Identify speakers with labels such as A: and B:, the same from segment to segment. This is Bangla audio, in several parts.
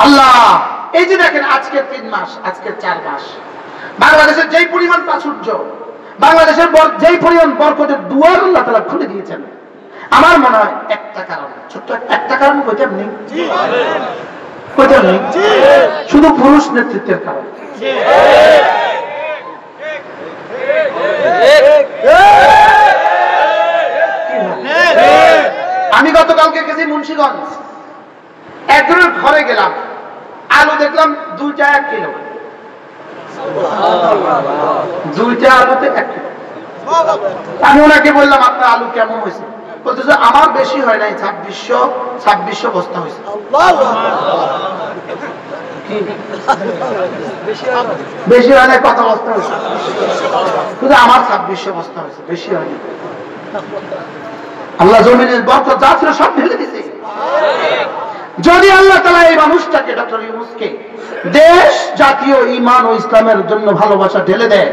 A: আল্লাহ এই যে দেখেন আজকে 3 মাস, আজকে 4 মাস বাংলাদেশের যেই পরিমাণ প্রাচুর্য, বাংলাদেশের যেই পরিমাণ বরকতের দুয়ার আল্লাহ তাআলা খুলে দিয়েছেন, আমার মনে হয় একটা কারণ, ছোট্ট একটা কারণ কইতাম নেই, কইতাম নেই, শুধু পুরুষ নেতৃত্বের কারণ। আমি গতকালকে গেছি মুন্সিগঞ্জ, একজনের ঘরে গেলাম, আলু দেখলাম 2টা 1 কিলো, 2টা আলুতে 1 কিলো। আমি ওনাকে বললাম আপনার আলু কেমন হয়েছে? বলতেছে আমার বেশি হয় নাই, 2600 বস্তা হয়েছে। বেশি হয় নাই, কত বস্তা হয়েছে? শুধু আমার 2600 বস্তা হয়েছে, বেশি হয়নি। আল্লাহ জমিনের বরকত যা ছিল সব ঢেলে দিয়েছে। যদি আল্লাহ তাআলা এই মানুষটাকে, ডক্টর ইউনূসকে, দেশ, জাতীয় ঈমান ও ইসলামের জন্য ভালোবাসা ঢেলে দেয়,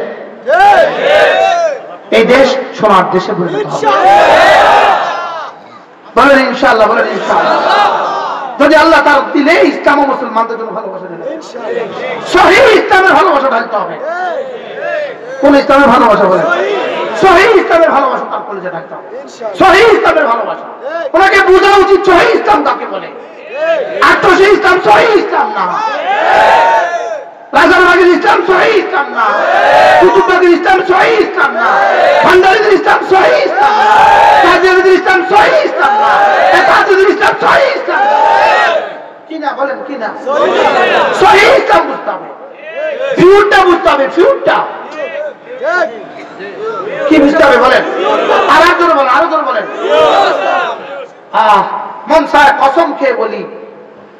A: এই দেশ সোনার দেশে পরিণত হবে। বলেন ইনশাআল্লাহ, বলেন ইনশাআল্লাহ। যদি আল্লাহ তার দিলে ইসলাম ও মুসলমানদের জন্য ভালোবাসা ঢেলে, সহিহ ইসলামের ভালোবাসা ঢালতে হবে। কোন ইসলামের ভালোবাসা? বলেন সহিহ ইসলামের ভালোবাসা তার কলেজে ঢালতে হবে। সহিহ ইসলামের ভালোবাসা ওনাকে বোঝা উচিত, সহিহ ইসলাম কাকে বলে। আত্মসী ইসলাম সহিহ ইসলাম না, রাজারবাগের ইসলাম সহিহ ইসলাম না, কুতুববাগের ইসলাম সহিহ ইসলাম না, ভান্ডারীদের ইসলাম সহিহ ইসলাম না, কাদিয়ানীদের ইসলাম সহিহ ইসলাম না, একাদুদের ইসলাম সহিহ ইসলাম না। কি না বলেন, কি না? সহিহ ইসলাম বুঝতে হবে, ফিউরটা বুঝতে হবে, ফিউরটা কি বুঝতে হবে বলেন? আর জোরে বলেন, আরো জোরে বলেন। মন চায় কসম খেয়ে বলি,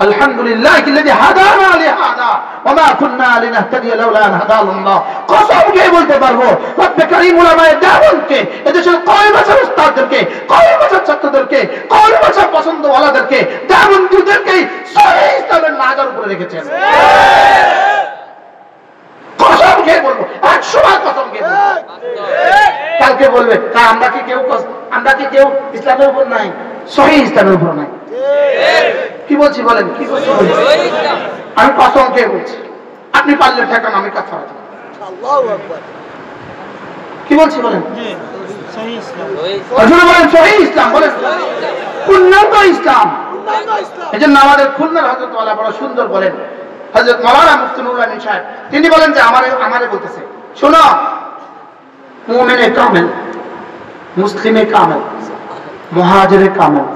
A: আলহামদুলিল্লাহিল্লাযী হাদানা লিহাযা ওয়া মা কুননা লিনাহতাদিয়া লাউলা আন হাদানাল্লাহ। কসম খেয়ে বলতে পারবো, রব্বে কারীম উলামায়ে দেওবন্দকে, এদেশের কওমি ভাষার উস্তাদদেরকে, কওমি ভাষার ছাত্রদেরকে, কওমি ভাষার পছন্দওয়ালাদেরকে, দেওবন্দীদেরকে সহিহ ইসলামের নাগার উপরে রেখেছেন। কসম খেয়ে বলবো, 100 বার কসম খেয়ে বলবো। কালকে বলবে আমরা কি কেউ ইসলামের উপর নাই, সহিহ ইসলামের উপর নাই। কি বলছি বলেন, কি বলছি? আমি কসম খেয়ে বলছি, আপনি পারলে ঠেকান, আমি কাফারা দেব। আল্লাহু আকবার। কি বলছি বলেন? সহিহ ইসলাম। বলেন সহিহ ইসলাম, বলেন উন্নত ইসলাম। এজন্য আমাদের খুলনার হযরত ওয়ালা বড় সুন্দর বলেন, হযরত মাওলানা মুফতি নুরুল আমিন সাহেব, তিনি বলেন যে আমারে বলতেছে, শোনো, মুমিনে কামেল, মুসলিমে কামেল, মুহাজিরে কামেল,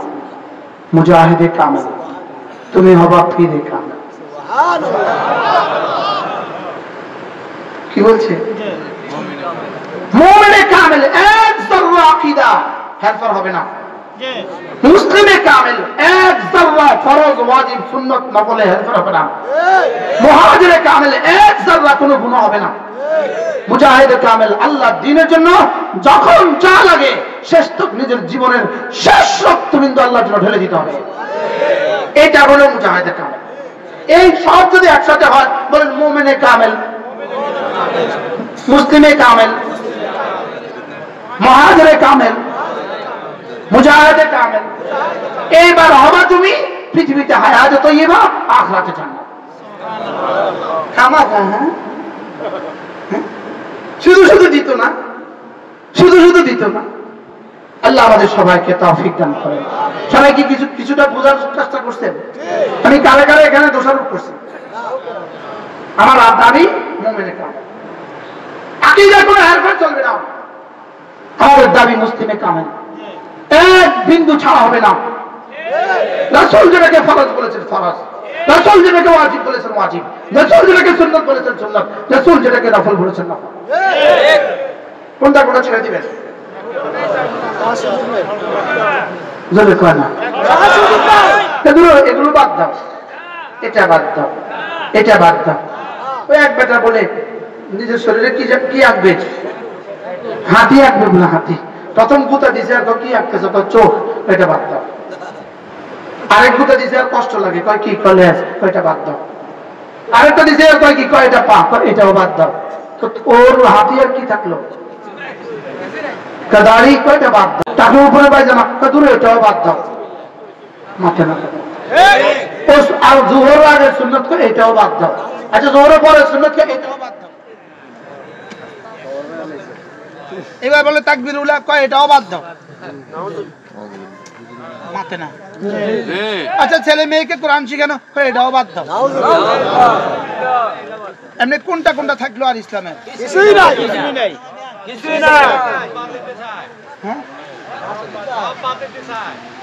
A: মুজাহিদে কামেল, তুমি হবা ফিরে কামেল। কি বলছে? মুমিনে কামেল, এক যারা আকীদা হেরফের হবে না। মুসলিমে কামেল, এক যারা ফরজ ওয়াজিব সুন্নাত নফলে হেরফের হবে না। মুহাজিরে কামেল, এক যারা কোনো গুনাহ হবে না। মুজাহিদে কামেল, আল্লাহর দ্বীনের জন্য যখন যা লাগে শেষ তক নিজের জীবনের শেষ রক্তবিন্দু আল্লাহর জন্য ঢেলে দিতে হবে। এটা হলো মুজাহিদে কামেল। এই সব যদি একসাথে হয়, বলেন মুমিনে কামেল, মুসলিমে কামেল, মুহাজিরে কামেল, মুজাহিদে কামেল। এইবার হবা তুমি পৃথিবীতে হায়াতে তৈয়্যিবা, আখিরাতে জান্নাত। খামাখা শুধু শুধু দিত না, শুধু শুধু দিত না। আল্লাহ আমাদের সবাইকে তৌফিক দান করেন। সবাই কি কিছুটা বোঝার চেষ্টা করছেন? আমি কারে কারে এখানে দোষারোপ করছি? আমার দাবি মুমিনে কামেল, আকীদা কোনো হেরফের চলবে না। আমাদের দাবি মুসলিমে কামেল, এক বিন্দু ছাড়া হবে না। রাসূল যেটাকে ফরজ বলেছেন ফরজ, রাসূল যেটাকে ওয়াজিব বলেছেন ওয়াজিব, রাসূল যেটাকে সুন্নাত বলেছেন সুন্নাত, রাসূল যেটাকে নফল বলেছেন নফল। কোনটা কোনটা ছেড়ে দিবেন? জোরে কয় না। এগুলো বাদ দাও, এটা বাদ দাও, এটা বাদ দাও। ওই এক বেটা বলে নিজের শরীরে কি আঁকবে? হাতি আঁকবে না, হাতি। প্রথম গুতা দিছে আর কি আঁকতেছে? চোখ, এটা বাদ দাও। আরেক গুতা দিছে আর কষ্ট লাগে, কয় কি? কলে এটা বাদ দাও। আরেকটা দিছে আর কয় কি? কয় এটা পা, এটাও বাদ দাও। তো ওর হাতি আর কি থাকলো? দাড়ি, কয়টা বাদ দাও। টাকা উপরে পায়জামা, দূরে, এটাও বাদ দাও। মাথা না আর জোহর আগে সুন্নত করে এটাও বাদ দাও। আচ্ছা জোহরে পরে সুন্নত করে এটাও বাদ দাও। এবার বলে তাকবীর উলা কয় এটাও বাদ দাও, মাতে না। আচ্ছা ছেলে মেয়েকে কোরআন শিখানো কয় এটাও বাদ দাও। এমনি কোনটা কোনটা থাকলো আর ইসলামের? কিছুই নাই, কিছুই নাই, কিছুই নাই। হ্যাঁ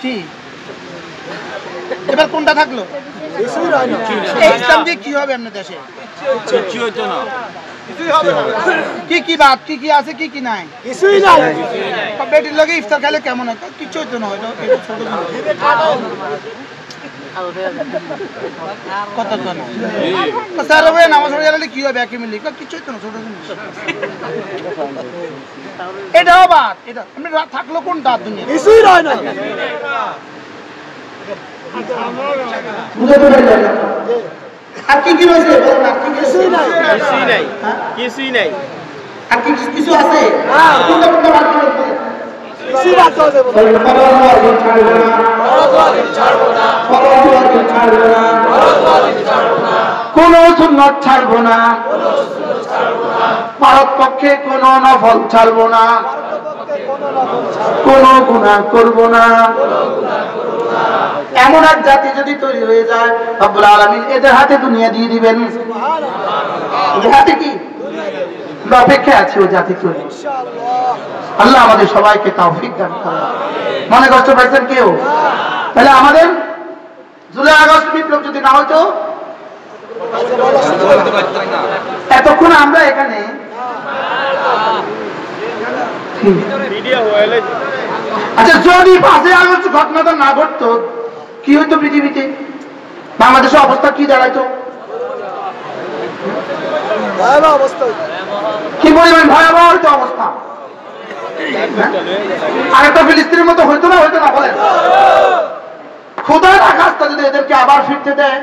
A: কি এবার কোনটা থাকলো? ইসলাম দিয়ে কি হবে আপনার দেশে? কি কি বাদ, কি কি আছে, কি কি নাই? কিছুই নাই। বেটির লগে ইফতার খেলে কেমন হয়? কিছু হইতো না, হয়তো কত স্যার নামাজ পড়ে গেলে কি হবে? একই মিলি কিছু হইতো না, ছোট জিনিস। এটাও বাদ। এটা এমনি থাকলো কোনটা দুনিয়া? কিছুই রয় না। আর কি কি রয়েছে? কিছুই নাই, কিছুই নাই, কিছুই নাই। আর কি কিছু আছে? কোনটা কোনটা বাদ দিবেন? কিছুই বাদ দাও যাবে না। ফরজ ছাড়বো না, ফরজ ছাড়বো না, ফরজ ছাড়বো না, ফরজ ছাড়বো না, কোন সুন্নাত ছাড়বো না, কোন সুন্নাত ছাড়বো না, পারত পক্ষে কোন নফল ছাড়বো না, কোন গুনাহ করব না, কোন গুনাহ করব না। এমন এক জাতি যদি তৈরি হয়ে যায় রব্বুল আলামিন এদের হাতে দুনিয়া দিয়ে দিবেন। সুবহানাল্লাহ। এদের হাতে কি? আমরা অপেক্ষায় আছি ওই জাতি তৈরি। ইনশাআল্লাহ আল্লাহ আমাদের সবাইকে তৌফিক দান করুন। মনে কষ্ট পাইছেন কেউ? তাহলে আমাদের জুলাই আগস্ট বিপ্লব যদি না হতো এতক্ষণ আমরা এখানে আচ্ছা যদি 5 আগস্ট ঘটনাটা না ঘটতো কি হইতো পৃথিবীতে? বাংলাদেশের অবস্থা কি দাঁড়াইতো? কি বলবেন? ভয়াবহ হইতো অবস্থা। আরেকটা ফিলিস্তিনের মতো হইতো না? হইতো না? বলেন। খোদার আকাশটা যদি এদেরকে আবার ফিরতে দেয়,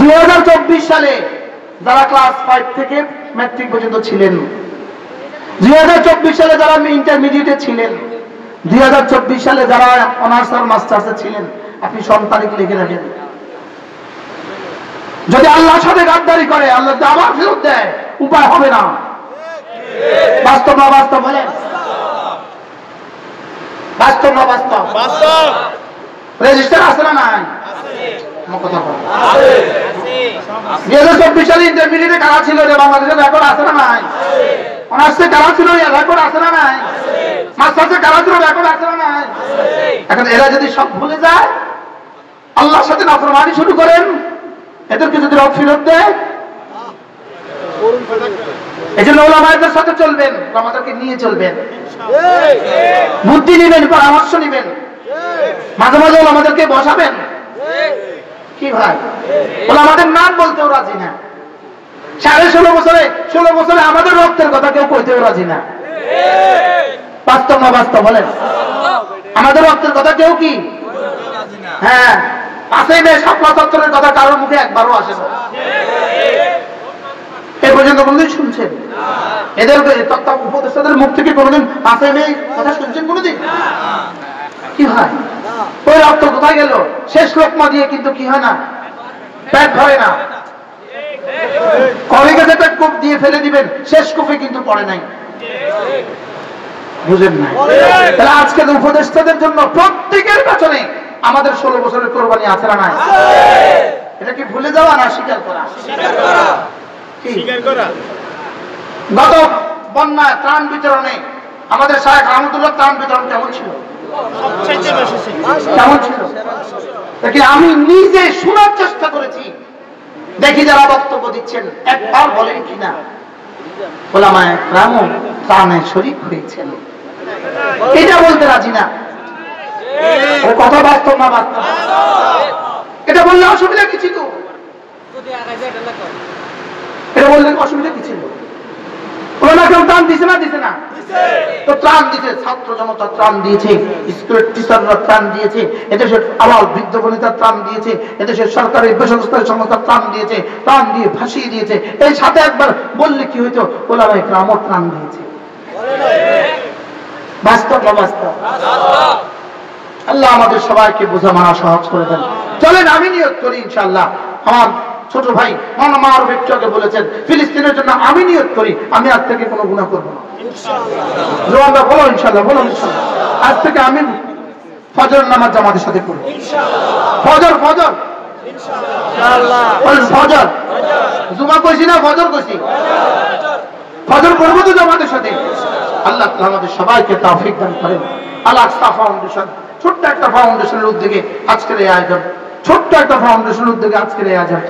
A: 2024 সালে যারা ক্লাস 5 থেকে ম্যাট্রিক পর্যন্ত ছিলেন, 2024 সালে যারা ইন্টারমিডিয়েটে ছিলেন, 2024 সালে যারা অনার্স আর মাস্টার্সে ছিলেন, আপনি সব তারিখ লিখে রাখেন। যদি আল্লাহর সাথে গাদ্দারি করে, আল্লাহ আবার ফেরত দেয়, উপায় হবে না। বাস্তব না বাস্তব? বলেন বাস্তব না বাস্তব? বাস্তব। রেজিস্টার আছে না নাই? আমার কথা বল। 2024 সালে ইন্টারমিডিয়েটে কারা ছিল? বাংলাদেশের রেকর্ড আছে না নাই? অনার্সে কারা ছিল? রেকর্ড আছে না নাই? মাস্টার্সে কারা ছিল? রেকর্ড আছে না নাই? এখন এরা যদি সব ভুলে যায়, আল্লাহর সাথে নাফরমানি শুরু করেন, এদেরকে যদি রব ফেরত দেয়, এই জন্য ওলামাদের সাথে চলবেন, আমাদেরকে নিয়ে চলবেন, বুদ্ধি নিবেন, পরামর্শ নিবেন, মাঝে মাঝে ওলামাদেরকে বসাবেন। কি ভাই? ওলামাদের নাম বলতেও রাজি না। 16.5 বছরে আমাদের রক্তের কথা কেউ কইতেও রাজি না। বাস্তব না বাস্তব? বলেন। আমাদের রক্তের কথা কেউ কি? হ্যাঁ, 5 মে শাপলা চত্বরের কথা কারোর মুখে একবারও আসে না। এ পর্যন্ত কোনদিন শুনছেন? এদের উপদেষ্টাদের মুখ থেকে কোনদিন 5 মে কথা শুনছেন কোনদিন? কি হয়? ওই রক্ত কোথায় গেল? শেষ লোকমা দিয়ে কিন্তু কি হয় না, পেট ভরে না। কলিগে যেটা কূপ দিয়ে ফেলে দিবেন, শেষ কূপে কিন্তু পড়ে নাই। বুঝেন না? তাহলে আজকের উপদেষ্টাদের জন্য প্রত্যেকের পেছনে আমাদের 16 বছরের কোরবানি আছে না নাই? এটা কি ভুলে যাওয়া না স্বীকার করা? স্বীকার করা। গত বন্যা ত্রাণ বিতরণে আমাদের শায়েখ আহমদুল্লাহ ত্রাণ বিতরণ কেমন ছিল? কেমন ছিল? দেখি আমি নিজে শোনার চেষ্টা করেছি, দেখি যারা বক্তব্য দিচ্ছেন একবার বলেন কিনা ওলামায়ে কেরাম ত্রাণে শরীক হয়েছেন। এটা বলতে রাজি না। কথা বাস্তব না বাস্তব? এটা বললে অসুবিধা কি ছিল? এটা বললেন অসুবিধা কি ছিল? ওরা কেউ ত্রাণ দিছে না? দিছে না? তো ত্রাণ দিয়েছে, ছাত্র জনতা ত্রাণ দিয়েছে, স্কুলের টিচাররা ত্রাণ দিয়েছে, এদেশের আবার বৃদ্ধ বনিতা ত্রাণ দিয়েছে, এদেশের সরকারি বেসরকারি সংস্থা ত্রাণ দিয়েছে, ত্রাণ দিয়ে ভাসিয়ে দিয়েছে। এই সাথে একবার বললে কি হইতো? ওলামায়ে কেরাম ত্রাণ দিয়েছে। বাস্তব না বাস্তব? আল্লাহ আমাদের সবাইকে বোঝা মানা সহজ করে দেন। চলেন আমি নিয়ত করি ইনশাআল্লাহ। আমার ছোট ভাই মাওলানা মারুফ একটু আগে বলেছেন ফিলিস্তিনের জন্য আমি নিয়ত করি আমি আজ থেকে কোনো গুনাহ করব না ইনশাআল্লাহ। আমরা বলো ইনশাআল্লাহ, বলো ইনশাআল্লাহ। আজ থেকে আমি ফজর নামাজ জামাতের সাথে পড়ব ইনশাআল্লাহ। ফজর ফজর ইনশাআল্লাহ, বলেন ফজর। জুমা কইছি না ফজর কইছি? ফজর পড়ব তো জামাতের সাথে। আল্লাহ তাআলা আমাদের সবাইকে তৌফিক দান করেন। আল আকসা ফাউন্ডেশন ছোট্ট একটা ফাউন্ডেশনের উদ্যোগে আজকের এই আয়োজন, ছোট্ট একটা ফাউন্ডেশনের উদ্যোগে আজকের এই আয়োজন।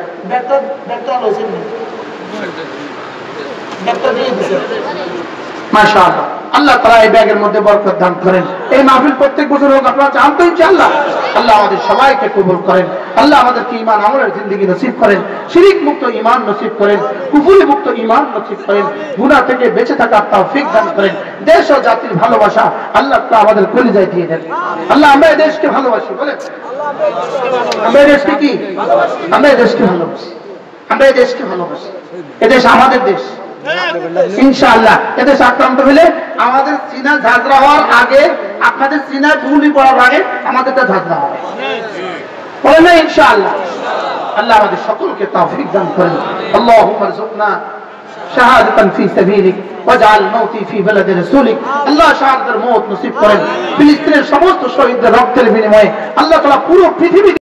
A: মাশাআল্লাহ, আল্লাহ তাআলা এই ব্যাগের মধ্যে বরকত দান করেন। এই মাহফিল প্রত্যেক বছর হোক, আপনারা চান তো ইনশাআল্লাহ। আল্লাহ আমাদের সবাইকে কবুল করেন। আল্লাহ আমাদেরকে ঈমান আমলের জিন্দেগি নসিব করেন, শিরক মুক্ত ঈমান নসিব করেন, কুফরি মুক্ত ঈমান নসিব করেন, গুনাহ থেকে বেঁচে থাকার তৌফিক দান করেন। দেশ ও জাতির ভালোবাসা আল্লাহ তাআলা আমাদের কলিজায় দিয়ে দেন। আল্লাহ আমরা এই দেশকে ভালোবাসি, বলেন আমরা এই দেশকে কি আমরা এই দেশকে ভালোবাসি, আমরা এই দেশকে ভালোবাসি। এদেশ আমাদের দেশ ইনশাআল্লাহ। এদেশ আক্রান্ত হলে আমাদের চীনা ঝাঁঝরা হওয়ার আগে, আপনাদের চীনা গুলি পড়ার আগে আমাদেরটা ঝাঁঝরা হবে, বলে না ইনশাআল্লাহ। আল্লাহ আমাদের সকলকে তৌফিক দান করেন। আল্লাহুম্মা রযুকনা শাহাদাতান ফি সাবিলিক ওয়াজআল মাউতি ফি বালাদি রাসূলিক। আল্লাহ শাহাদাতের মওত নসিব করেন। ফিলিস্তিনের সমস্ত শহীদদের রক্তের বিনিময়ে আল্লাহ তাআলা পুরো পৃথিবী